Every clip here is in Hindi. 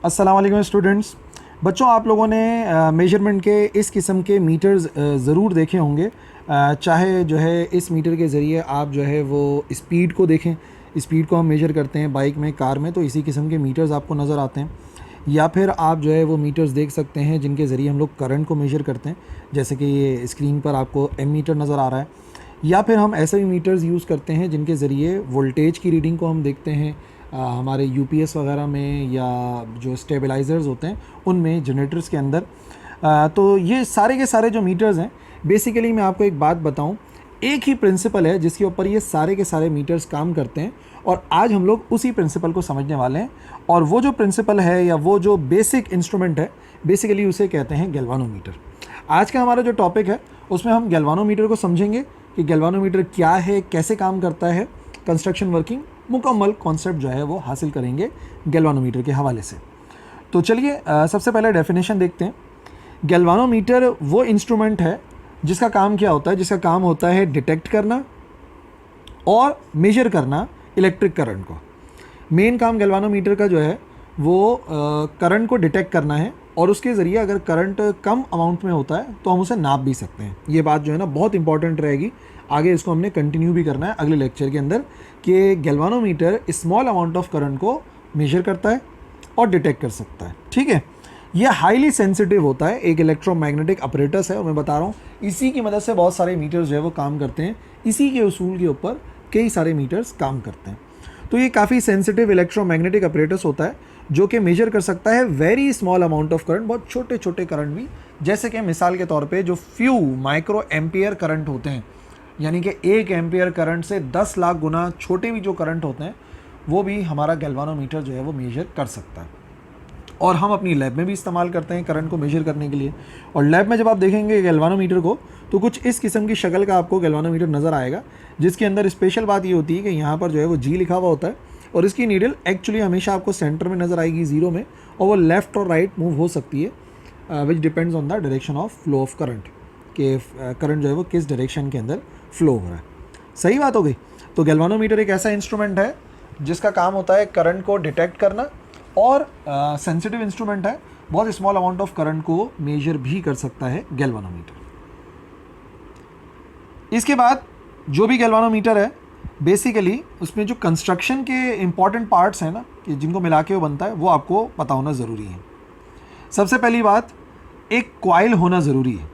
अस्सलाम वालेकुम स्टूडेंट्स। बच्चों, आप लोगों ने मेजरमेंट के इस किस्म के मीटर्स ज़रूर देखे होंगे। चाहे जो है इस मीटर के ज़रिए आप जो है वो स्पीड को देखें, स्पीड को हम मेजर करते हैं बाइक में, कार में, तो इसी किस्म के मीटर्स आपको नज़र आते हैं। या फिर आप जो है वो मीटर्स देख सकते हैं जिनके ज़रिए हम लोग करंट को मेजर करते हैं, जैसे कि ये स्क्रीन पर आपको एम मीटर नज़र आ रहा है। या फिर हम ऐसे भी मीटर्स यूज़ करते हैं जिनके ज़रिए वोल्टेज की रीडिंग को हम देखते हैं। हमारे यूपीएस वगैरह में या जो स्टेबलाइज़र्स होते हैं उनमें, जनरेटर्स के अंदर। तो ये सारे के सारे जो मीटर्स हैं, बेसिकली मैं आपको एक बात बताऊं, एक ही प्रिंसिपल है जिसके ऊपर ये सारे के सारे मीटर्स काम करते हैं, और आज हम लोग उसी प्रिंसिपल को समझने वाले हैं। और वो जो प्रिंसिपल है या वो जो बेसिक इंस्ट्रूमेंट है, बेसिकली उसे कहते हैं गैल्वानोमीटर। आज का हमारा जो टॉपिक है उसमें हम गैल्वानोमीटर को समझेंगे कि गैल्वानोमीटर क्या है, कैसे काम करता है, कंस्ट्रक्शन वर्किंग मुकम्मल कॉन्सेप्ट जो है वो हासिल करेंगे गैल्वानोमीटर के हवाले से। तो चलिए सबसे पहले डेफिनेशन देखते हैं। गैल्वानोमीटर वो इंस्ट्रूमेंट है जिसका काम क्या होता है, जिसका काम होता है डिटेक्ट करना और मेजर करना इलेक्ट्रिक करंट को। मेन काम गैल्वानोमीटर का जो है वो करंट को डिटेक्ट करना है, और उसके ज़रिए अगर करंट कम अमाउंट में होता है तो हम उसे नाप भी सकते हैं। ये बात जो है ना बहुत इंपॉर्टेंट रहेगी, आगे इसको हमने कंटिन्यू भी करना है अगले लेक्चर के अंदर, कि galvanometer small amount of current को मेजर करता है और डिटेक्ट कर सकता है। ठीक है, यह हाईली सेंसिटिव होता है, एक इलेक्ट्रोमैग्नेटिक अपरेटस है, और मैं बता रहा हूँ इसी की मदद से बहुत सारे मीटर्स जो है वो काम करते हैं। इसी के उसूल के ऊपर कई सारे मीटर्स काम करते हैं। तो ये काफ़ी सेंसिटिव इलेक्ट्रोमैग्नेटिक अपरेटस होता है जो कि मेजर कर सकता है very small amount of current, बहुत छोटे छोटे करंट भी, जैसे कि मिसाल के तौर पे जो फ्यू माइक्रो एम्पियर करंट होते हैं, यानी कि 1 एम्पियर करंट से 10 लाख गुना छोटे भी जो करंट होते हैं, वो भी हमारा गैल्वानोमीटर जो है वो मेजर कर सकता है। और हम अपनी लैब में भी इस्तेमाल करते हैं करंट को मेजर करने के लिए। और लैब में जब आप देखेंगे गैल्वानोमीटर को तो कुछ इस किस्म की शक्ल का आपको गैल्वानोमीटर नज़र आएगा, जिसके अंदर स्पेशल बात ये होती है कि यहाँ पर जो है वो जी लिखा हुआ होता है, और इसकी नीडल एक्चुअली हमेशा आपको सेंटर में नज़र आएगी, ज़ीरो में, और वो लेफ़्ट और राइट मूव हो सकती है, which depends on the direction of flow of current, कि करंट जो है वो किस डायरेक्शन के अंदर फ्लो हो रहा है। सही बात हो गई। तो गैल्वानोमीटर एक ऐसा इंस्ट्रूमेंट है जिसका काम होता है करंट को डिटेक्ट करना, और सेंसिटिव इंस्ट्रूमेंट है, बहुत स्मॉल अमाउंट ऑफ करंट को मेजर भी कर सकता है गैल्वानोमीटर। इसके बाद जो भी गैल्वानोमीटर है, बेसिकली उसमें जो कंस्ट्रक्शन के इंपॉर्टेंट पार्ट्स हैं ना, कि जिनको मिला के वो बनता है, वो आपको पता होना ज़रूरी है। सबसे पहली बात, एक कॉइल होना ज़रूरी है।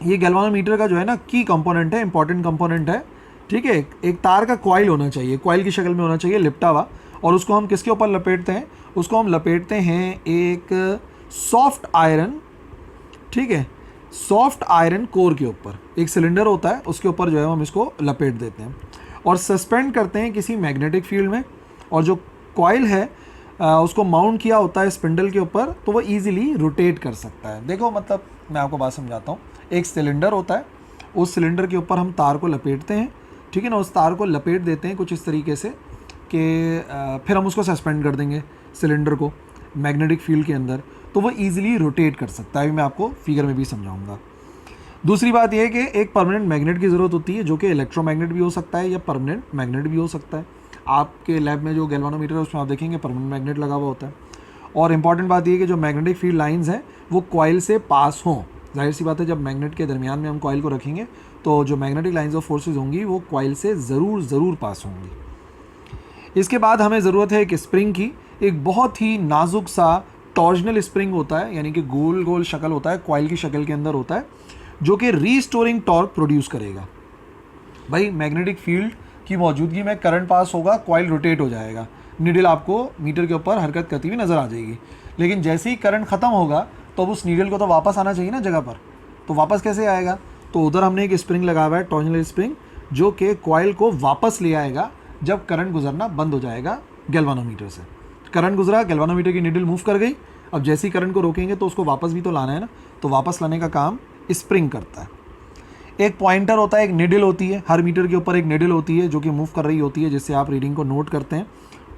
ये गैल्वानोमीटर का जो है ना की कंपोनेंट है, इंपॉर्टेंट कंपोनेंट है। ठीक है, एक तार का कॉइल होना चाहिए, कॉइल की शक्ल में होना चाहिए, लिपटा हुआ, और उसको हम किसके ऊपर लपेटते हैं, उसको हम लपेटते हैं एक सॉफ्ट आयरन, ठीक है, सॉफ्ट आयरन कोर के ऊपर। एक सिलेंडर होता है, उसके ऊपर जो है हम इसको लपेट देते हैं और सस्पेंड करते हैं किसी मैग्नेटिक फील्ड में। और जो कॉइल है उसको माउंट किया होता है स्पिंडल के ऊपर, तो वो ईजिली रोटेट कर सकता है। देखो, मतलब मैं आपको बात समझाता हूँ। एक सिलेंडर होता है, उस सिलेंडर के ऊपर हम तार को लपेटते हैं, ठीक है ना, उस तार को लपेट देते हैं कुछ इस तरीके से कि फिर हम उसको सस्पेंड कर देंगे सिलेंडर को मैग्नेटिक फील्ड के अंदर, तो वो ईजिली रोटेट कर सकता है। अभी मैं आपको फिगर में भी समझाऊंगा। दूसरी बात यह है कि एक परमानेंट मैग्नेट की ज़रूरत होती है, जो कि इलेक्ट्रोमैग्नेट भी हो सकता है या परमानेंट मैग्नेट भी हो सकता है। आपके लैब में जो गैल्वानोमीटर है उसमें आप देखेंगे परमानेंट मैग्नेट लगा हुआ होता है। और इंपॉर्टेंट बात यह है कि जो मैग्नेटिक फील्ड लाइंस हैं वो कॉइल से पास हों। जाहिर सी बात है, जब मैग्नेट के दरमियान में हम कॉइल को रखेंगे तो जो मैग्नेटिक लाइंस ऑफ फोर्सेज होंगी वो कॉइल से ज़रूर पास होंगी। इसके बाद हमें ज़रूरत है एक स्प्रिंग की। एक बहुत ही नाजुक सा टॉर्जनल स्प्रिंग होता है, यानी कि गोल गोल शक्ल होता है, कॉइल की शक्ल के अंदर होता है, जो कि रीस्टोरिंग टॉर्क प्रोड्यूस करेगा। भाई, मैग्नेटिक फील्ड की मौजूदगी में करंट पास होगा, कॉइल रोटेट हो जाएगा, नीडल आपको मीटर के ऊपर हरकत करती हुई नज़र आ जाएगी। लेकिन जैसे ही करंट ख़त्म होगा तो अब उस नीडल को तो वापस आना चाहिए ना जगह पर, तो वापस कैसे आएगा? तो उधर हमने एक स्प्रिंग लगा हुआ है, टॉर्जनल स्प्रिंग, जो कि कॉइल को वापस ले आएगा जब करंट गुजरना बंद हो जाएगा गैल्वानोमीटर से। करंट गुजरा, गैल्वानोमीटर की नीडल मूव कर गई, अब जैसे ही करंट को रोकेंगे तो उसको वापस भी तो लाना है ना, तो वापस लाने का काम स्प्रिंग करता है। एक पॉइंटर होता है, एक निडल होती है, हर मीटर के ऊपर एक निडल होती है जो कि मूव कर रही होती है, जिससे आप रीडिंग को नोट करते हैं,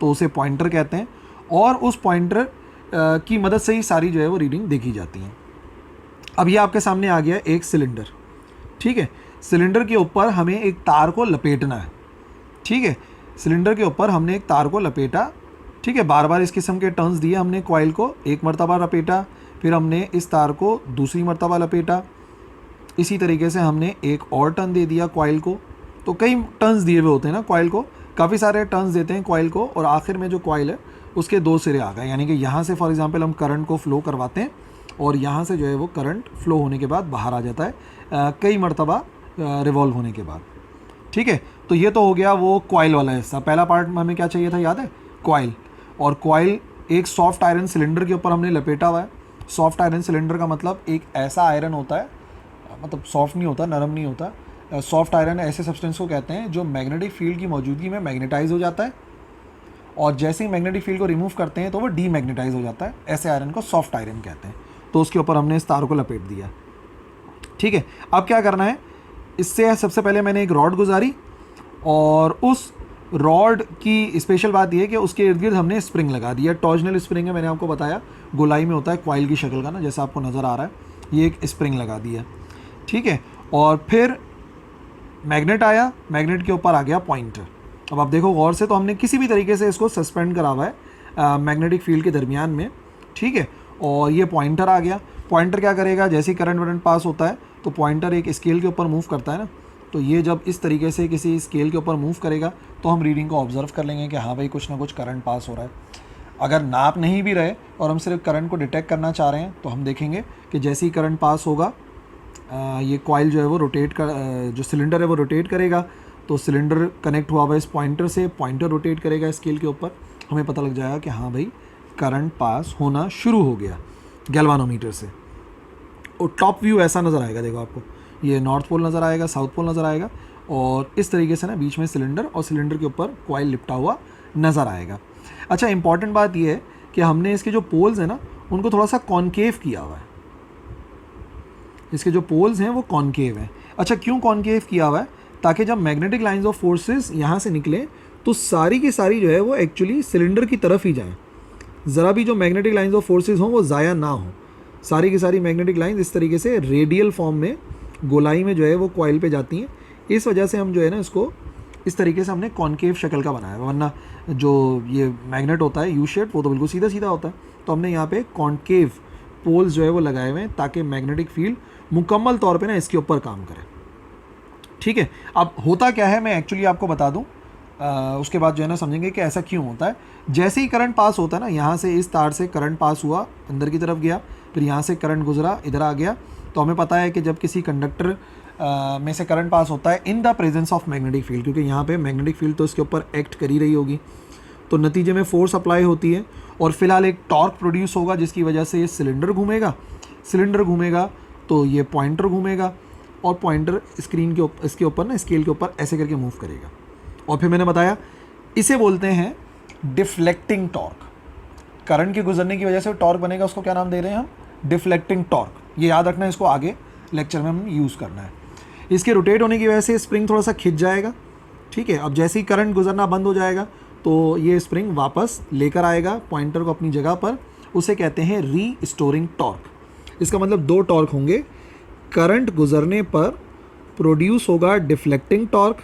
तो उसे पॉइंटर कहते हैं। और उस पॉइंटर की मदद से ही सारी जो है वो रीडिंग देखी जाती है। अब ये आपके सामने आ गया एक सिलेंडर, ठीक है। सिलेंडर के ऊपर हमें एक तार को लपेटना है, ठीक है। सिलेंडर के ऊपर हमने एक तार को लपेटा, ठीक है, बार बार इस किस्म के टर्न्स दिए हमने कॉइल को, एक मरतबा लपेटा, फिर हमने इस तार को दूसरी मरतबा लपेटा, इसी तरीके से हमने एक और टर्न दे दिया कॉइल को। तो कई टर्न्स दिए हुए होते हैं ना कॉइल को, काफ़ी सारे टर्न्स देते हैं कॉइल को, और आखिर में जो कॉइल है उसके दो सिरे आ गए, यानी कि यहाँ से फॉर एग्जांपल हम करंट को फ्लो करवाते हैं और यहाँ से जो है वो करंट फ्लो होने के बाद बाहर आ जाता है कई मरतबा रिवॉल्व होने के बाद। ठीक है, तो ये तो हो गया वो कॉइल वाला हिस्सा। पहला पार्ट में हमें क्या चाहिए था, याद है, कॉइल। और कॉइल एक सॉफ्ट आयरन सिलेंडर के ऊपर हमने लपेटा हुआ है। सॉफ्ट आयरन सिलेंडर का मतलब एक ऐसा आयरन होता है, मतलब सॉफ्ट नहीं होता, नरम नहीं होता। सॉफ्ट आयरन ऐसे सब्सटेंस को कहते हैं जो मैग्नेटिक फील्ड की मौजूदगी में मैग्नेटाइज हो जाता है, और जैसे ही मैग्नेटिक फील्ड को रिमूव करते हैं तो वो डीमैग्नेटाइज हो जाता है। ऐसे आयरन को सॉफ्ट आयरन कहते हैं। तो उसके ऊपर हमने इस तार को लपेट दिया। ठीक है, अब क्या करना है, इससे सबसे पहले मैंने एक रॉड गुजारी, और उस रॉड की स्पेशल बात यह है कि उसके इर्द गिर्द हमने स्प्रिंग लगा दिया। टॉर्जनल स्प्रिंग है, मैंने आपको बताया, गोलाई में होता है, कॉइल की शक्ल का ना, जैसा आपको नज़र आ रहा है, ये एक स्प्रिंग लगा दिया। ठीक है, और फिर मैग्नेट आया, मैग्नेट के ऊपर आ गया पॉइंटर। अब आप देखो गौर से, तो हमने किसी भी तरीके से इसको सस्पेंड करा हुआ है मैग्नेटिक फील्ड के दरमियान में। ठीक है, और ये पॉइंटर आ गया। पॉइंटर क्या करेगा, जैसे ही करंट वरंट पास होता है तो पॉइंटर एक स्केल के ऊपर मूव करता है ना, तो ये जब इस तरीके से किसी स्केल के ऊपर मूव करेगा तो हम रीडिंग को ऑब्जर्व कर लेंगे कि हाँ भाई कुछ ना कुछ करंट पास हो रहा है। अगर नाप नहीं भी रहे और हम सिर्फ करंट को डिटेक्ट करना चाह रहे हैं तो हम देखेंगे कि जैसे ही करंट पास होगा ये कॉइल जो है वो रोटेट कर, जो सिलेंडर है वो रोटेट करेगा। तो सिलेंडर कनेक्ट हुआ हुआ इस पॉइंटर से, पॉइंटर रोटेट करेगा स्केल के ऊपर, हमें पता लग जाएगा कि हाँ भाई करंट पास होना शुरू हो गया गैल्वानोमीटर से। और टॉप व्यू ऐसा नज़र आएगा, देखो आपको ये नॉर्थ पोल नज़र आएगा, साउथ पोल नज़र आएगा, और इस तरीके से ना बीच में सिलेंडर और सिलेंडर के ऊपर कॉइल लिपटा हुआ नज़र आएगा। अच्छा, इंपॉर्टेंट बात ये है कि हमने इसके जो पोल्स हैं ना उनको थोड़ा सा कॉनकेव किया हुआ है। इसके जो पोल्स हैं वो कॉनकेव हैं। अच्छा, क्यों कॉनकेव किया हुआ है, ताकि जब मैग्नेटिक लाइंस ऑफ फोर्सेस यहाँ से निकले तो सारी की सारी जो है वो एक्चुअली सिलेंडर की तरफ ही जाएँ, ज़रा भी जो मैग्नेटिक लाइंस ऑफ फोर्सेस हों वो ज़ाया ना हो। सारी की सारी मैग्नेटिक लाइंस इस तरीके से रेडियल फॉर्म में गोलाई में जो है वो कॉइल पे जाती हैं। इस वजह से हम जो है ना इसको इस तरीके से हमने कॉनकेव शक्ल का बनाया है, वरना जो ये मैग्नेट होता है यू शेप वो तो बिल्कुल सीधा सीधा होता है। तो हमने यहाँ पे कॉनकेव पोल्स जो है वो लगाए हुए हैं ताकि मैग्नेटिक फील्ड मुकम्मल तौर पे ना इसके ऊपर काम करे। ठीक है, अब होता क्या है मैं एक्चुअली आपको बता दूं, उसके बाद जो है ना समझेंगे कि ऐसा क्यों होता है। जैसे ही करंट पास होता है ना, यहाँ से इस तार से करंट पास हुआ, अंदर की तरफ गया, फिर यहाँ से करंट गुजरा, इधर आ गया, तो हमें पता है कि जब किसी कंडक्टर में से करंट पास होता है in the presence of magnetic field, क्योंकि यहाँ पे मैग्नेटिक फील्ड तो इसके ऊपर एक्ट कर ही रही होगी, तो नतीजे में फोर्स अप्लाई होती है और फिलहाल एक टॉर्क प्रोड्यूस होगा जिसकी वजह से ये सिलेंडर घूमेगा। सिलेंडर घूमेगा तो ये पॉइंटर घूमेगा, और पॉइंटर स्क्रीन के ऊपर, इसके ऊपर ना स्केल के ऊपर ऐसे करके मूव करेगा। और फिर मैंने बताया इसे बोलते हैं डिफ्लेक्टिंग टॉर्क। करंट के गुजरने की वजह से टॉर्क बनेगा, उसको क्या नाम दे रहे हैं हम, डिफ्लेक्टिंग टॉर्क। ये याद रखना है, इसको आगे लेक्चर में हम यूज़ करना है। इसके रोटेट होने की वजह से स्प्रिंग थोड़ा सा खिंच जाएगा। ठीक है, अब जैसे ही करंट गुजरना बंद हो जाएगा तो ये स्प्रिंग वापस लेकर आएगा पॉइंटर को अपनी जगह पर, उसे कहते हैं रीस्टोरिंग टॉर्क। इसका मतलब दो टॉर्क होंगे, करंट गुजरने पर प्रोड्यूस होगा डिफ्लेक्टिंग टॉर्क,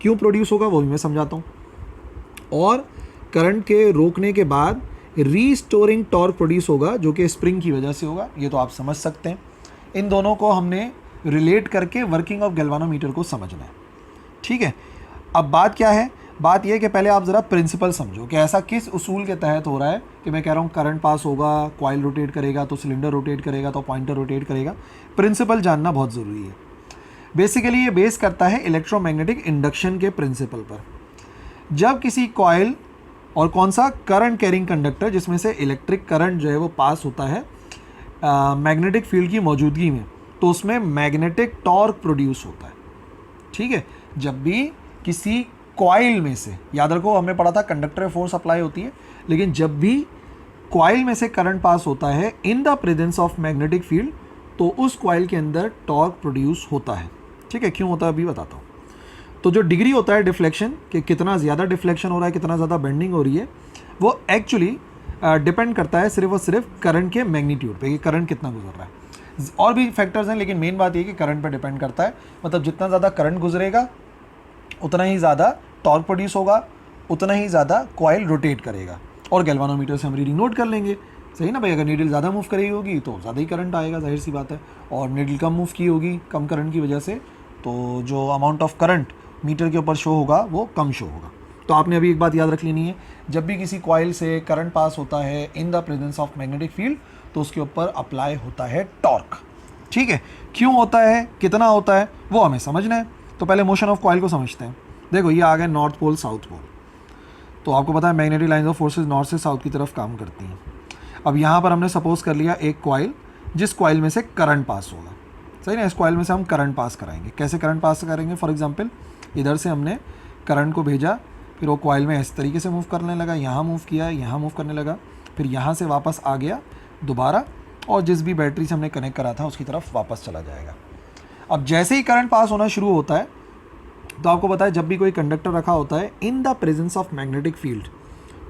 क्यों प्रोड्यूस होगा वो भी मैं समझाता हूँ, और करंट के रोकने के बाद रीस्टोरिंग टॉर्क प्रोड्यूस होगा जो कि स्प्रिंग की वजह से होगा। ये तो आप समझ सकते हैं। इन दोनों को हमने रिलेट करके वर्किंग ऑफ गैल्वानोमीटर को समझना है। ठीक है, अब बात क्या है, बात यह है कि पहले आप ज़रा प्रिंसिपल समझो कि ऐसा किस उसूल के तहत हो रहा है कि मैं कह रहा हूँ करंट पास होगा, कॉइल रोटेट करेगा तो सिलेंडर रोटेट करेगा तो पॉइंटर रोटेट करेगा। प्रिंसिपल जानना बहुत ज़रूरी है। बेसिकली ये बेस करता है इलेक्ट्रोमैग्नेटिक इंडक्शन के प्रिंसिपल पर। जब किसी कॉइल और कौन सा करंट कैरिंग कंडक्टर जिसमें से इलेक्ट्रिक करंट जो है वो पास होता है मैग्नेटिक फील्ड की मौजूदगी में, तो उसमें मैग्नेटिक टॉर्क प्रोड्यूस होता है। ठीक है, जब भी किसी कॉइल में से, याद रखो हमने पढ़ा था कंडक्टर में फोर्स अप्लाई होती है, लेकिन जब भी कॉइल में से करंट पास होता है in the presence of magnetic field, तो उस कॉइल के अंदर टॉर्क प्रोड्यूस होता है। ठीक है, क्यों होता है अभी बताता हूँ। तो जो डिग्री होता है डिफ्लेक्शन, कि कितना ज़्यादा डिफ्लेक्शन हो रहा है, कितना ज़्यादा बेंडिंग हो रही है, वो एक्चुअली डिपेंड करता है सिर्फ और सिर्फ करंट के मैग्नीट्यूड पे, कि करंट कितना गुजर रहा है। और भी फैक्टर्स हैं, लेकिन मेन बात ये कि करंट पे डिपेंड करता है। मतलब जितना ज़्यादा करंट गुजरेगा उतना ही ज़्यादा टॉर्क प्रोड्यूस होगा, उतना ही ज़्यादा कॉइल रोटेट करेगा। और गैल्वानोमीटर से हम रीडिंग नोट कर लेंगे। सही ना भाई, अगर नीडल ज़्यादा मूव करी होगी तो ज़्यादा ही करंट आएगा, जाहिर सी बात है, और नीडल कम मूव की होगी कम करंट की वजह से तो जो अमाउंट ऑफ करंट मीटर के ऊपर शो होगा वो कम शो होगा। तो आपने अभी एक बात याद रख लेनी है, जब भी किसी कॉइल से करंट पास होता है in the presence of magnetic field तो उसके ऊपर अप्लाई होता है टॉर्क। ठीक है, क्यों होता है, कितना होता है, वो हमें समझना है। तो पहले मोशन ऑफ कॉइल को समझते हैं। देखो ये आ गया नॉर्थ पोल साउथ पोल, तो आपको पता है magnetic lines of forces north से साउथ की तरफ काम करती हैं। अब यहाँ पर हमने सपोज कर लिया एक कॉइल, जिस कॉइल में से करंट पास होगा। सही ना, इस कॉइल में से हम करंट पास कराएंगे। कैसे करंट पास करेंगे, फॉर एग्जांपल इधर से हमने करंट को भेजा, फिर वो कॉइल में इस तरीके से मूव करने लगा, यहाँ मूव किया, यहाँ मूव करने लगा, फिर यहाँ से वापस आ गया दोबारा, और जिस भी बैटरी से हमने कनेक्ट करा था उसकी तरफ वापस चला जाएगा। अब जैसे ही करंट पास होना शुरू होता है तो आपको पता है जब भी कोई कंडक्टर रखा होता है in the presence of magnetic field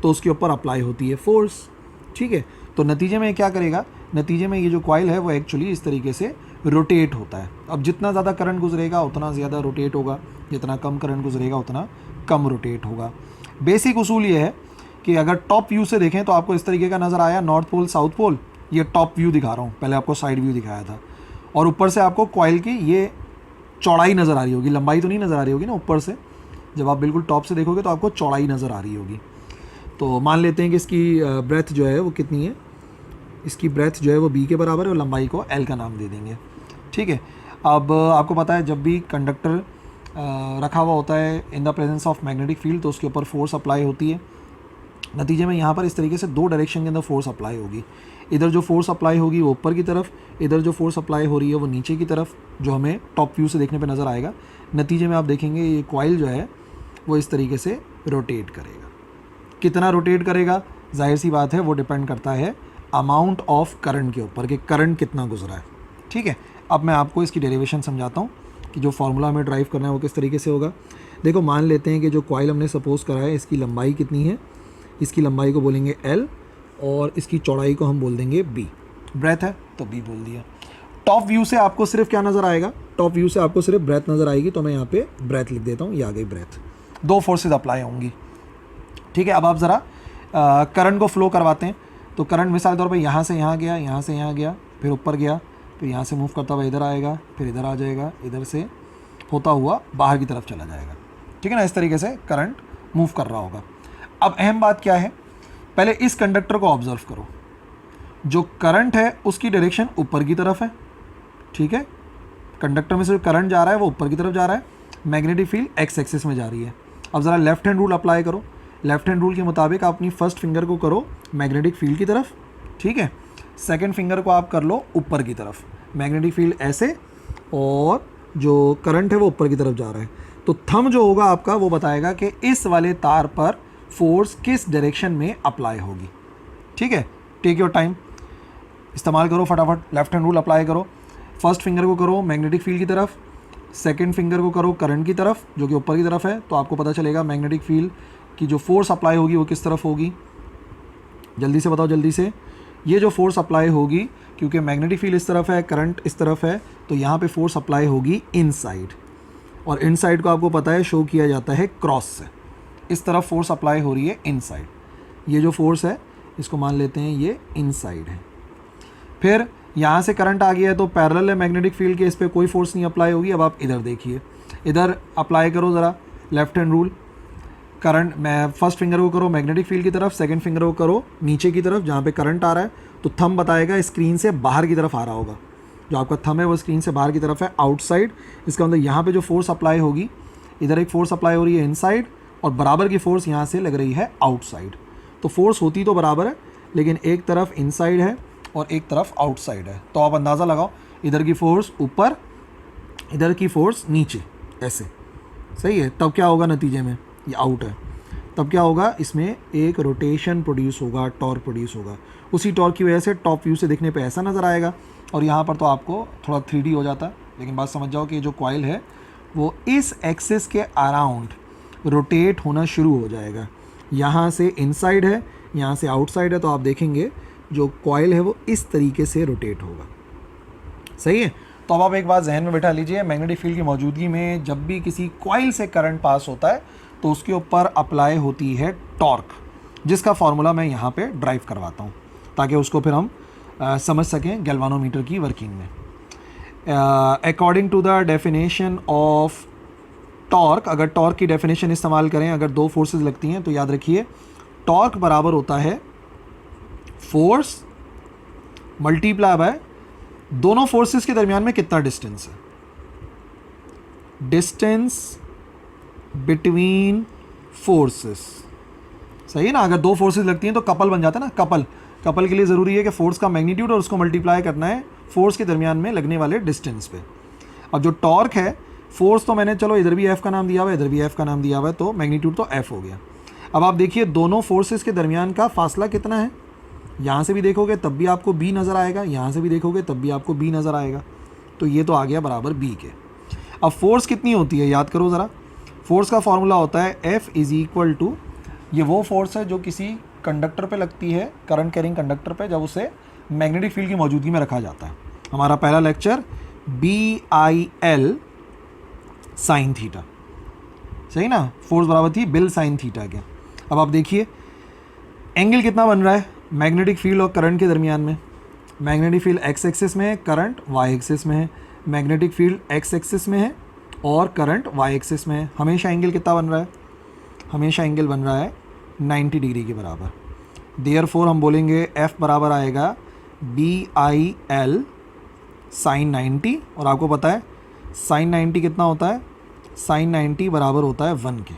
तो उसके ऊपर अप्लाई होती है फोर्स। ठीक है, तो नतीजे में क्या करेगा, नतीजे में ये जो कॉइल है वो एक्चुअली इस तरीके से रोटेट होता है। अब जितना ज़्यादा करंट गुजरेगा उतना ज़्यादा रोटेट होगा, जितना कम करंट गुजरेगा उतना कम रोटेट होगा। बेसिक उसूल ये है कि अगर टॉप व्यू से देखें तो आपको इस तरीके का नज़र आया नॉर्थ पोल साउथ पोल, ये टॉप व्यू दिखा रहा हूँ, पहले आपको साइड व्यू दिखाया था, और ऊपर से आपको कॉइल की ये चौड़ाई नज़र आ रही होगी, लंबाई तो नहीं नज़र आ रही होगी ना। ऊपर से जब आप बिल्कुल टॉप से देखोगे तो आपको चौड़ाई नज़र आ रही होगी। तो मान लेते हैं कि इसकी ब्रेथ जो है वो कितनी है, इसकी ब्रेथ जो है वो b के बराबर है और लंबाई को l का नाम दे देंगे। ठीक है, अब आपको पता है जब भी कंडक्टर रखा हुआ होता है in the presence of magnetic field तो उसके ऊपर फोर्स अप्लाई होती है। नतीजे में यहाँ पर इस तरीके से दो डायरेक्शन के अंदर फोर्स अप्लाई होगी। इधर जो फोर्स अप्लाई होगी वो ऊपर की तरफ, इधर जो फोर्स अप्लाई हो रही है वो नीचे की तरफ, जो हमें टॉप व्यू से देखने पे नज़र आएगा। नतीजे में आप देखेंगे ये कॉइल जो है वो इस तरीके से रोटेट करेगा। कितना रोटेट करेगा, जाहिर सी बात है वो डिपेंड करता है अमाउंट ऑफ करंट के ऊपर कि करंट कितना गुजरा है। ठीक है, अब मैं आपको इसकी डेरिवेशन समझाता हूँ कि जो फार्मूला हमें ड्राइव करना है वो किस तरीके से होगा। देखो मान लेते हैं कि जो कॉइल हमने सपोज करा है इसकी लंबाई कितनी है, इसकी लंबाई को बोलेंगे L और इसकी चौड़ाई को हम बोल देंगे B। ब्रेथ है तो B बोल दिया। टॉप व्यू से आपको सिर्फ क्या नज़र आएगा, टॉप व्यू से आपको सिर्फ ब्रेथ नज़र आएगी, तो मैं यहाँ पे ब्रेथ लिख देता हूँ, ये आ गई ब्रेथ। दो फोर्सेज अप्लाई होंगी। ठीक है, अब आप ज़रा करंट को फ्लो करवाते हैं। तो करंट मिसाल के तौर पर यहाँ से यहाँ गया, यहाँ से यहाँ गया, फिर ऊपर गया, फिर यहाँ से मूव करता हुआ इधर आएगा, फिर इधर आ जाएगा, इधर से होता हुआ बाहर की तरफ चला जाएगा। ठीक है ना, इस तरीके से करंट मूव कर रहा होगा। अब अहम बात क्या है, पहले इस कंडक्टर को ऑब्जर्व करो, जो करंट है उसकी डायरेक्शन ऊपर की तरफ है। ठीक है, कंडक्टर में से जो करंट जा रहा है वो ऊपर की तरफ जा रहा है, मैग्नेटिक फील्ड एक्स एक्सिस में जा रही है। अब ज़रा लेफ्ट हैंड रूल अप्लाई करो। लेफ्ट हैंड रूल के मुताबिक आप अपनी फर्स्ट फिंगर को करो मैग्नेटिक फील्ड की तरफ। ठीक है, सेकंड फिंगर को आप कर लो ऊपर की तरफ, मैग्नेटिक फील्ड ऐसे और जो करंट है वो ऊपर की तरफ जा रहा है। तो थंब जो होगा आपका वो बताएगा कि इस वाले तार पर फोर्स किस डायरेक्शन में अप्लाई होगी। ठीक है, टेक योर टाइम, इस्तेमाल करो फटाफट, लेफ्ट हैंड रूल अप्लाई करो। फर्स्ट फिंगर को करो मैग्नेटिक फील्ड की तरफ, सेकंड फिंगर को करो करंट की तरफ जो कि ऊपर की तरफ है, तो आपको पता चलेगा मैग्नेटिक फील्ड की जो फोर्स अप्लाई होगी वो किस तरफ होगी। जल्दी से बताओ, जल्दी से। ये जो फोर्स अप्लाई होगी, क्योंकि मैग्नेटिक फील्ड इस तरफ है, करंट इस तरफ है, तो यहाँ पे फोर्स अप्लाई होगी इनसाइड, और इनसाइड को आपको पता है शो किया जाता है क्रॉस से। इस तरफ फोर्स अप्लाई हो रही है इनसाइड। ये जो फोर्स है इसको मान लेते हैं ये इनसाइड है। फिर यहाँ से करंट आ गया है तो पैरेलल है मैग्नेटिक फील्ड के, इस पर कोई फोर्स नहीं अप्लाई होगी। अब आप इधर देखिए, इधर अप्लाई करो ज़रा लेफ्ट हैंड रूल। करंट, मैं फर्स्ट फिंगर को करो मैग्नेटिक फील्ड की तरफ, सेकंड फिंगर को करो नीचे की तरफ जहाँ पे करंट आ रहा है, तो थंब बताएगा स्क्रीन से बाहर की तरफ आ रहा होगा। जो आपका थंब है वो स्क्रीन से बाहर की तरफ है, आउटसाइड। इसका मतलब यहाँ पे जो फोर्स अप्लाई होगी, इधर एक फोर्स अप्लाई हो रही है इनसाइड और बराबर की फोर्स यहाँ से लग रही है आउटसाइड। तो फोर्स होती तो बराबर है, लेकिन एक तरफ इनसाइड है और एक तरफ आउटसाइड है। तो आप अंदाज़ा लगाओ, इधर की फोर्स ऊपर, इधर की फोर्स नीचे, ऐसे। सही है, तब क्या होगा नतीजे में, ये आउट है, तब क्या होगा, इसमें एक रोटेशन प्रोड्यूस होगा, टॉर्क प्रोड्यूस होगा। उसी टॉर्क की वजह से टॉप व्यू से देखने पे ऐसा नज़र आएगा, और यहाँ पर तो आपको थोड़ा 3D हो जाता है। लेकिन बात समझ जाओ कि जो कॉइल है वो इस एक्सिस के अराउंड रोटेट होना शुरू हो जाएगा। यहाँ से इनसाइड है, यहाँ से आउटसाइड है, तो आप देखेंगे जो कॉइल है वो इस तरीके से रोटेट होगा। सही है, तो अब आप एक बात जहन में बैठा लीजिए, मैग्नेटिक फील्ड की मौजूदगी में जब भी किसी कॉइल से करंट पास होता है तो उसके ऊपर अप्लाई होती है टॉर्क। जिसका फॉर्मूला मैं यहाँ पे ड्राइव करवाता हूँ ताकि उसको फिर हम समझ सकें गैल्वानोमीटर की वर्किंग में। According to the definition of torque, अगर टॉर्क की डेफिनेशन इस्तेमाल करें, अगर दो फोर्सेस लगती हैं तो याद रखिए टॉर्क बराबर होता है फोर्स मल्टीप्लाई बाय दोनों फोर्सेस के दरमियान में कितना डिस्टेंस है, डिस्टेंस बिटवीन फोर्सेस। सही है ना। अगर दो फोर्सेस लगती हैं तो कपल बन जाता है ना। कपल के लिए ज़रूरी है कि फोर्स का मैग्नीट्यूड और उसको मल्टीप्लाई करना है फोर्स के दरमियान में लगने वाले डिस्टेंस पे। अब जो टॉर्क है, फोर्स तो मैंने चलो इधर भी एफ का नाम दिया हुआ है, इधर भी एफ का नाम दिया हुआ है, तो मैग्नीट्यूड तो एफ हो गया। अब आप देखिए दोनों फोर्सेस के दरमियान का फासला कितना है। यहाँ से भी देखोगे तब भी आपको बी नज़र आएगा, यहाँ से भी देखोगे तब भी आपको बी नज़र आएगा, तो ये तो आ गया बराबर बी के। अब फोर्स कितनी होती है याद करो ज़रा। फोर्स का फॉर्मूला होता है एफ इज़ इक्वल टू, ये वो फोर्स है जो किसी कंडक्टर पे लगती है, करंट कैरिंग कंडक्टर पे, जब उसे मैग्नेटिक फील्ड की मौजूदगी में रखा जाता है। हमारा पहला लेक्चर BIL साइन थीटा, सही ना। फोर्स बराबर थी बिल साइन थीटा के। अब आप देखिए एंगल कितना बन रहा है मैग्नेटिक फील्ड और करंट के दरमियान में। मैग्नेटिक फील्ड एक्स एक्सिस में है, करंट वाई एक्सिस में है। मैग्नेटिक फील्ड एक्स एक्सिस में है और करंट वाई एक्सिस में है। हमेशा एंगल कितना बन रहा है, हमेशा एंगल बन रहा है 90 डिग्री के बराबर। देयरफॉर हम बोलेंगे एफ बराबर आएगा BIL साइन 90, और आपको पता है साइन 90 कितना होता है, साइन 90 बराबर होता है 1 के।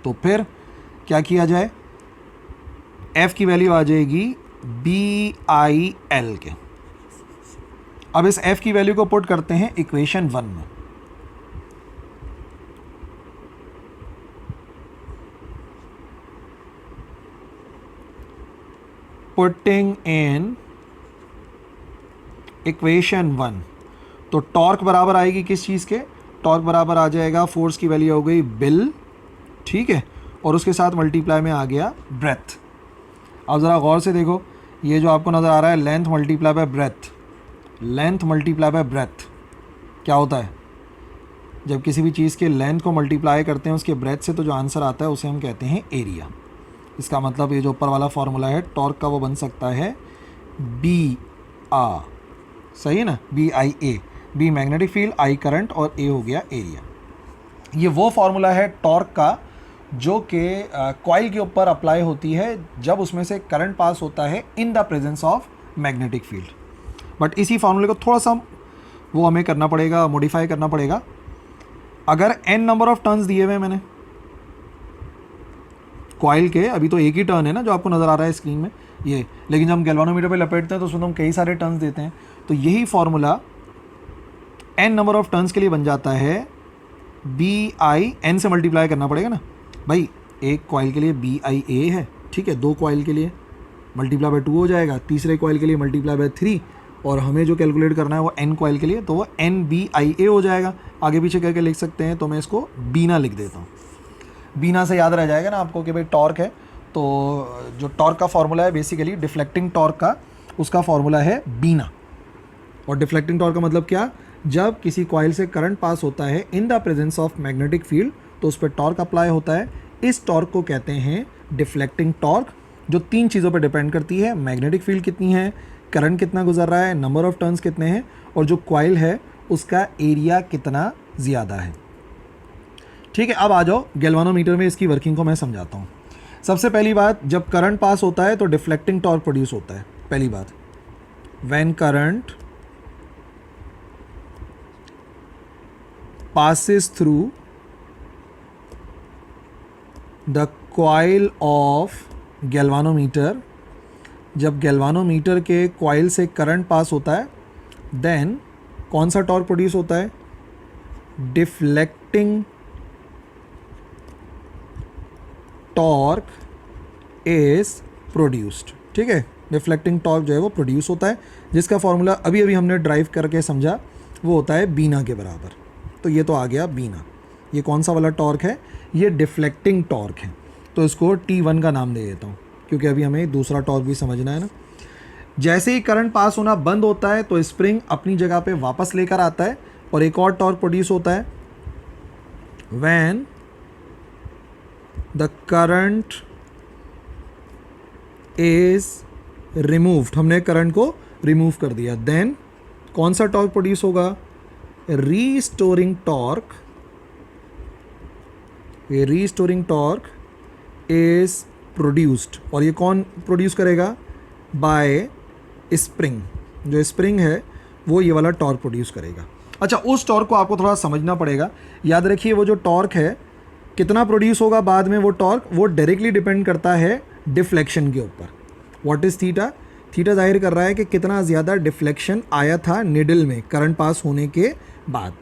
तो फिर क्या किया जाए, एफ की वैल्यू आ जाएगी BIL के। अब इस एफ की वैल्यू को पुट करते हैं इक्वेशन 1 में। पुटिंग इन इक्वेशन 1, तो टॉर्क बराबर आएगी किस चीज़ के, टॉर्क बराबर आ जाएगा, फोर्स की वैल्यू हो गई बिल, ठीक है, और उसके साथ मल्टीप्लाई में आ गया ब्रेथ। अब ज़रा गौर से देखो, ये जो आपको नज़र आ रहा है length multiply by breath, length multiply by breath क्या होता है, जब किसी भी चीज़ के लेंथ को मल्टीप्लाई करते हैं उसके ब्रेथ से तो जो आंसर आता है उसे हम कहते हैं एरिया। इसका मतलब ये जो ऊपर वाला फॉर्मूला है टॉर्क का वो बन सकता है BA, सही है ना, BIA, B magnetic field, I current और A हो गया एरिया। ये वो फॉर्मूला है टॉर्क का जो कि कॉइल के ऊपर अप्लाई होती है जब उसमें से करंट पास होता है in the presence of magnetic field. But इसी फॉर्मूले को थोड़ा सा वो हमें करना पड़ेगा, मॉडिफाई करना पड़ेगा। अगर n नंबर ऑफ टर्न्स दिए हुए मैंने कॉइल के, अभी तो एक ही टर्न है ना जो आपको नज़र आ रहा है स्क्रीन में ये, लेकिन जब हम गैल्वानोमीटर पे लपेटते हैं तो उसमें हम कई सारे टर्न्स देते हैं, तो यही formula n number of turns के लिए बन जाता है BI, n से मल्टीप्लाई करना पड़ेगा ना भाई, एक कॉइल के लिए BIA है, ठीक है, दो कॉइल के लिए मल्टीप्लाई बाय 2 हो जाएगा, तीसरे कॉइल के लिए मल्टीप्लाई बाय 3, और हमें जो कैलकुलेट करना है वो n कॉइल के लिए, तो वो NBIA हो जाएगा। आगे पीछे करके लिख सकते हैं, तो मैं इसको बीना लिख देता हूँ। बीना से याद रह जाएगा ना आपको कि भाई टॉर्क है, तो जो टॉर्क का फॉर्मूला है बेसिकली डिफ्लेक्टिंग टॉर्क का, उसका फॉर्मूला है बीना। और डिफ्लेक्टिंग टॉर्क का मतलब क्या, जब किसी कॉइल से करंट पास होता है in the presence of magnetic field तो उस पर टॉर्क अप्लाई होता है। इस टॉर्क को कहते हैं डिफ्लेक्टिंग टॉर्क, जो 3 चीज़ों पर डिपेंड करती है, मैग्नेटिक फील्ड कितनी है, करंट कितना गुजर रहा है, नंबर ऑफ टर्न्स कितने हैं, और जो कॉइल है उसका एरिया कितना ज़्यादा है। ठीक है, अब आ जाओ गैल्वानोमीटर में इसकी वर्किंग को मैं समझाता हूँ। सबसे पहली बात, जब करंट पास होता है तो डिफ्लेक्टिंग टॉर्क प्रोड्यूस होता है। पहली बात, when current passes through the coil of galvanometer, जब गैल्वानोमीटर के कॉइल से करंट पास होता है देन कौन सा टॉर्क प्रोड्यूस होता है, डिफ्लेक्टिंग टॉर्क इज प्रोड्यूस्ड। ठीक है, डिफ्लेक्टिंग टॉर्क जो है वो प्रोड्यूस होता है, जिसका फॉर्मूला अभी अभी हमने ड्राइव करके समझा, वो होता है बीना के बराबर। तो ये तो आ गया बीना। ये कौन सा वाला टॉर्क है, ये डिफ्लेक्टिंग टॉर्क है, तो इसको T1 का नाम दे देता हूँ क्योंकि अभी हमें दूसरा टॉर्क भी समझना है ना। जैसे ही करंट पास होना बंद होता है तो स्प्रिंग अपनी जगह पे वापस लेकर आता है और एक और टॉर्क प्रोड्यूस होता है, when the current is removed, हमने करंट को रिमूव कर दिया, देन कौन सा टॉर्क प्रोड्यूस होगा, रीस्टोरिंग टॉर्क, ये रीस्टोरिंग टॉर्क इज प्रोड्यूस्ड, और ये कौन प्रोड्यूस करेगा, बाय स्प्रिंग, जो स्प्रिंग है वो ये वाला टॉर्क प्रोड्यूस करेगा। अच्छा, उस टॉर्क को आपको थोड़ा समझना पड़ेगा, याद रखिए वो जो टॉर्क है कितना प्रोड्यूस होगा बाद में, वो टॉर्क वो डायरेक्टली डिपेंड करता है डिफ्लेक्शन के ऊपर। व्हाट इज़ थीटा, थीटा जाहिर कर रहा है कि कितना ज़्यादा डिफ्लेक्शन आया था निडल में करंट पास होने के बाद।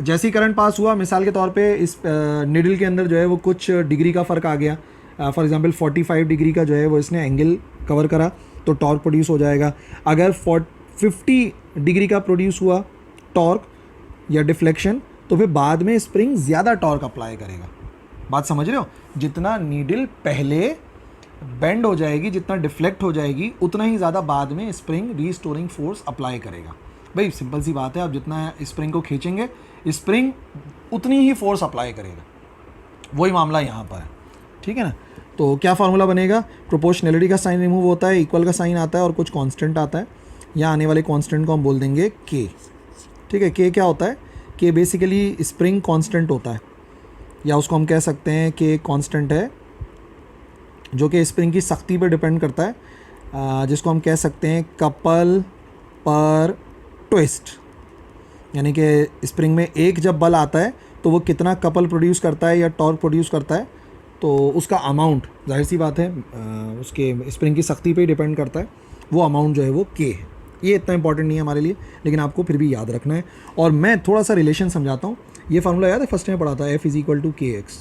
जैसे ही करंट पास हुआ, मिसाल के तौर पे इस निडल के अंदर जो है वो कुछ डिग्री का फ़र्क आ गया, फॉर एग्जांपल 45 डिग्री का जो है वो इसने एंगल कवर करा, तो टॉर्क प्रोड्यूस हो जाएगा। अगर 50 डिग्री का प्रोड्यूस हुआ टॉर्क या डिफ्लेक्शन, तो फिर बाद में स्प्रिंग ज़्यादा टॉर्क अप्लाई करेगा। बात समझ रहे हो, जितना नीडल पहले बेंड हो जाएगी, जितना डिफ्लेक्ट हो जाएगी, उतना ही ज़्यादा बाद में स्प्रिंग रीस्टोरिंग फोर्स अप्लाई करेगा। भाई सिंपल सी बात है, आप जितना स्प्रिंग को खींचेंगे स्प्रिंग उतनी ही फोर्स अप्लाई करेगा, वही मामला यहाँ पर है, ठीक है ना। तो क्या फार्मूला बनेगा, प्रोपोर्शनैलिटी का साइन रिमूव होता है, इक्वल का साइन आता है और कुछ कांस्टेंट आता है। यहाँ आने वाले कांस्टेंट को हम बोल देंगे के, ठीक है। के क्या होता है, के बेसिकली स्प्रिंग कांस्टेंट होता है, या उसको हम कह सकते हैं कि कांस्टेंट है जो कि स्प्रिंग की सख्ती पर डिपेंड करता है, जिसको हम कह सकते हैं कपल पर ट्विस्ट, यानी कि स्प्रिंग में एक जब बल आता है तो वो कितना कपल प्रोड्यूस करता है या टॉर्क प्रोड्यूस करता है, तो उसका अमाउंट जाहिर सी बात है उसके स्प्रिंग की सख्ती पे ही डिपेंड करता है, वो अमाउंट जो है वो के है। ये इतना इंपॉर्टेंट नहीं है हमारे लिए, लेकिन आपको फिर भी याद रखना है। और मैं थोड़ा सा रिलेशन समझाता हूँ। ये फार्मूला याद है, फर्स्ट में पढ़ा था, F इज इक्वल टू के एक्स,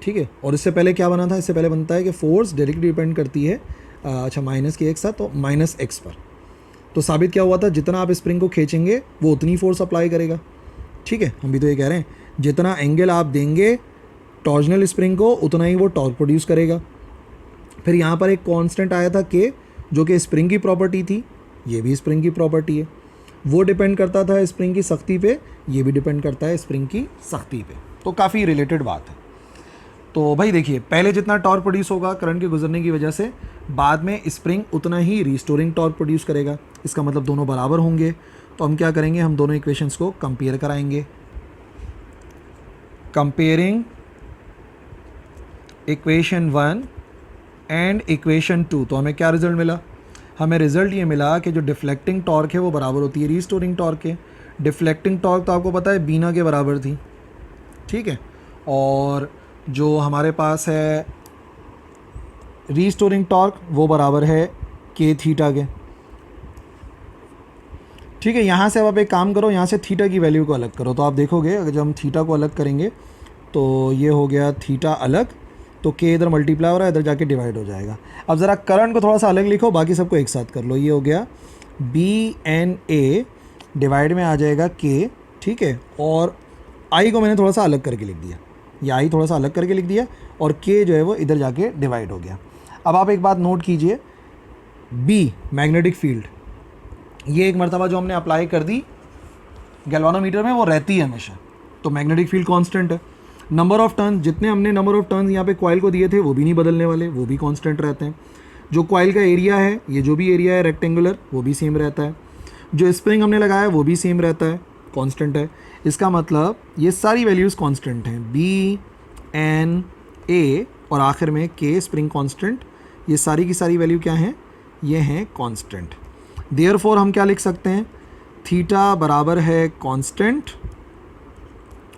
ठीक है। और इससे पहले क्या बना था, इससे पहले बनता है कि फोर्स डायरेक्टली डिपेंड करती है, अच्छा माइनस के एक्स था तो माइनस एक्स पर। तो साबित क्या हुआ था, जितना आप स्प्रिंग को खींचेंगे वो उतनी फोर्स अप्लाई करेगा, ठीक है। हम भी तो ये कह रहे हैं, जितना एंगल आप देंगे टॉर्जनल स्प्रिंग को, उतना ही वो टॉर्क प्रोड्यूस करेगा। फिर यहाँ पर एक कांस्टेंट आया था के, जो कि स्प्रिंग की प्रॉपर्टी थी, ये भी स्प्रिंग की प्रॉपर्टी है, वो डिपेंड करता था स्प्रिंग की सख्ती पे, ये भी डिपेंड करता है स्प्रिंग की सख्ती पे। तो काफ़ी रिलेटेड बात है। तो भाई देखिए, पहले जितना टॉर्क प्रोड्यूस होगा करंट के गुजरने की वजह से, बाद में स्प्रिंग उतना ही रिस्टोरिंग टॉर्क प्रोड्यूस करेगा। इसका मतलब दोनों बराबर होंगे। तो हम क्या करेंगे, हम दोनों इक्वेशंस को कंपेयर कराएंगे। कंपेयरिंग इक्वेशन 1 एंड इक्वेशन 2, तो हमें क्या रिजल्ट मिला, हमें रिजल्ट ये मिला कि जो डिफ्लेक्टिंग टॉर्क है वो बराबर होती है रीस्टोरिंग टॉर्क के। डिफ्लेक्टिंग टॉर्क तो आपको पता है बीना के बराबर थी, ठीक है। और जो हमारे पास है रीस्टोरिंग टॉर्क वो बराबर है के थीटा के, ठीक है। यहाँ से अब आप एक काम करो, यहाँ से थीटा की वैल्यू को अलग करो, तो आप देखोगे अगर जब हम थीटा को अलग करेंगे तो ये हो गया थीटा अलग, तो के इधर मल्टीप्लाई हो रहा है, इधर जाके डिवाइड हो जाएगा। अब ज़रा करंट को थोड़ा सा अलग लिखो, बाकी सबको एक साथ कर लो। ये हो गया बी एन ए, डिवाइड में आ जाएगा के, ठीक है। और आई को मैंने थोड़ा सा अलग करके लिख दिया, ये आई थोड़ा सा अलग करके लिख दिया, और के जो है वो इधर जाके डिवाइड हो गया। अब आप एक बात नोट कीजिए, बी मैग्नेटिक फील्ड, ये एक मरतबा जो हमने अप्लाई कर दी गैल्वानोमीटर में वो रहती है हमेशा, तो मैग्नेटिक फील्ड कांस्टेंट है। नंबर ऑफ टर्न, जितने हमने नंबर ऑफ टर्न यहाँ पे कॉइल को दिए थे वो भी नहीं बदलने वाले, वो भी कांस्टेंट रहते हैं। जो कॉइल का एरिया है, ये जो भी एरिया है रेक्टेंगुलर, वो भी सेम रहता है। जो स्प्रिंग हमने लगाया है वो भी सेम रहता है, कांस्टेंट है। इसका मतलब ये सारी वैल्यूज़ कांस्टेंट हैं, बी एन ए और आखिर में के स्प्रिंग कांस्टेंट, ये सारी की सारी वैल्यू क्या हैं, ये हैं कांस्टेंट। देयरफॉर हम क्या लिख सकते हैं, थीटा बराबर है कांस्टेंट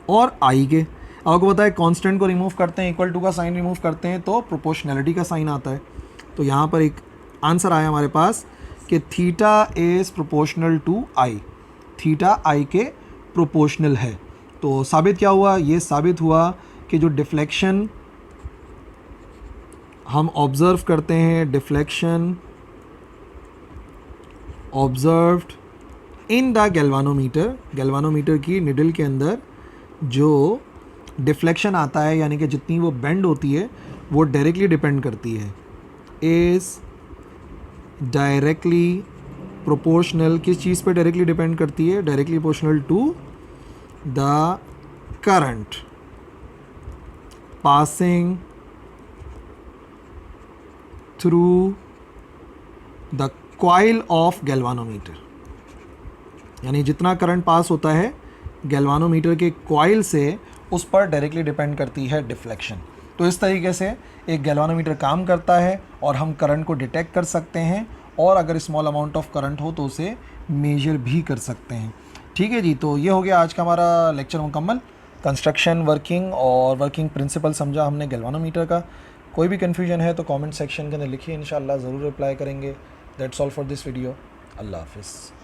और आई के। आपको पता है कांस्टेंट को रिमूव करते हैं, इक्वल टू का साइन रिमूव करते हैं तो प्रोपोर्शनैलिटी का साइन आता है। तो यहाँ पर एक आंसर आया हमारे पास कि theta is proportional to I, theta I के प्रोपोर्शनल है। तो साबित क्या हुआ, ये साबित हुआ कि जो डिफ्लेक्शन हम ऑब्ज़र्व करते हैं, deflection observed in the galvanometer, galvanometer की निडल के अंदर जो डिफ्लेक्शन आता है, यानी कि जितनी वो बेंड होती है वो डायरेक्टली डिपेंड करती है, इज़ डायरेक्टली प्रोपोर्शनल, किस चीज़ पे डायरेक्टली डिपेंड करती है, directly proportional to the current passing through the coil of galvanometer, यानी जितना करंट पास होता है गैल्वानोमीटर के कॉइल से उस पर डायरेक्टली डिपेंड करती है डिफ्लेक्शन। तो इस तरीके से एक गैल्वानोमीटर काम करता है और हम करंट को डिटेक्ट कर सकते हैं, और अगर स्मॉल अमाउंट ऑफ करंट हो तो उसे मेजर भी कर सकते हैं। ठीक है जी, तो ये हो गया आज का हमारा लेक्चर मुकम्मल। कंस्ट्रक्शन, वर्किंग और वर्किंग प्रिंसिपल समझा हमने गैल्वानोमीटर का। कोई भी कन्फ्यूजन है तो कमेंट सेक्शन के अंदर लिखिए, इंशाल्लाह ज़रूर रिप्लाई करेंगे। That's all for this video. अल्लाह हाफिज़।